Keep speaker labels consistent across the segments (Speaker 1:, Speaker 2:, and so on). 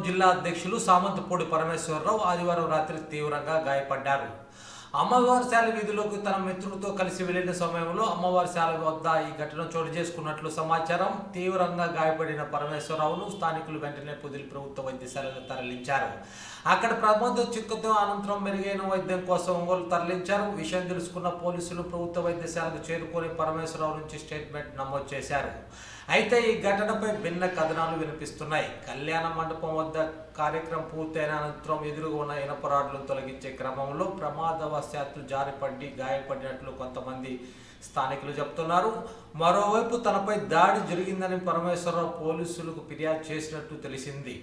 Speaker 1: జిల్లా అధ్యక్షులు సామంతపూడి పరమేశ్వరరావు ఆదివారం రాత్రి తీవ్రంగా గాయపడ్డారు. అమ్మవారి శాల వీధిలోకి తన మిత్రులతో కలిసి వెళ్లిన సమయంలో అమ్మవారి శాల వద్ద ఈ ఘటన చోటు చేసుకున్నట్లు సమాచారం. తీవ్రంగా గాయపడిన పరమేశ్వరరావును స్థానికులు వెంటనే పొదిలి ప్రభుత్వ వైద్యశాలకు తరలించారు. అక్కడ ప్రమాద చిక్కుతో అనంతరం మెరుగైన వైద్యం కోసం ఒంగోలు తరలించారు. విషయం తెలుసుకున్న పోలీసులు ప్రభుత్వ వైద్యశాలకు చేరుకొని పరమేశ్వరరావు నుంచి స్టేట్మెంట్ నమోదు చేశారు. అయితే ఈ ఘటనపై భిన్న కథనాలు వినిపిస్తున్నాయి. కళ్యాణ మండపం వద్ద కార్యక్రమం పూర్తయిన అనంతరం ఎదురుగా ఉన్న ఇనప రాడ్లను తొలగించే క్రమంలో ప్రమాదవశాత్తు జారిపడి గాయపడినట్లు కొంతమంది స్థానికులు చెబుతున్నారు. మరోవైపు తనపై దాడి జరిగిందని పరమేశ్వరరావు పోలీసులకు ఫిర్యాదు చేసినట్టు తెలిసింది.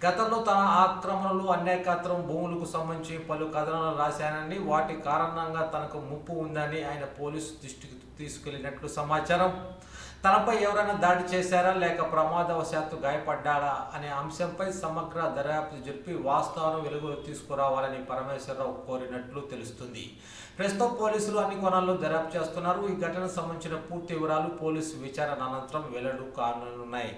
Speaker 1: గతంలో తన ఆక్రమణలు అన్యాయకాత్రం భూములకు సంబంధించి పలు కథనాలు రాశానని, వాటి కారణంగా తనకు ముప్పు ఉందని ఆయన పోలీసు దృష్టికి తీసుకెళ్లినట్లు సమాచారం. తనపై ఎవరైనా దాడి చేశారా లేక ప్రమాదవశాత్తు గాయపడ్డాడా అనే అంశంపై సమగ్ర దర్యాప్తు జరిపి వాస్తవాలను వెలుగులోకి తీసుకురావాలని పరమేశ్వరరావు కోరినట్లు తెలుస్తుంది. ప్రస్తుతం పోలీసులు అన్ని కోణాల్లో దర్యాప్తు చేస్తున్నారు. ఈ ఘటనకు సంబంధించిన పూర్తి వివరాలు పోలీసు విచారణ అనంతరం వెల్లడి కానున్నాయి.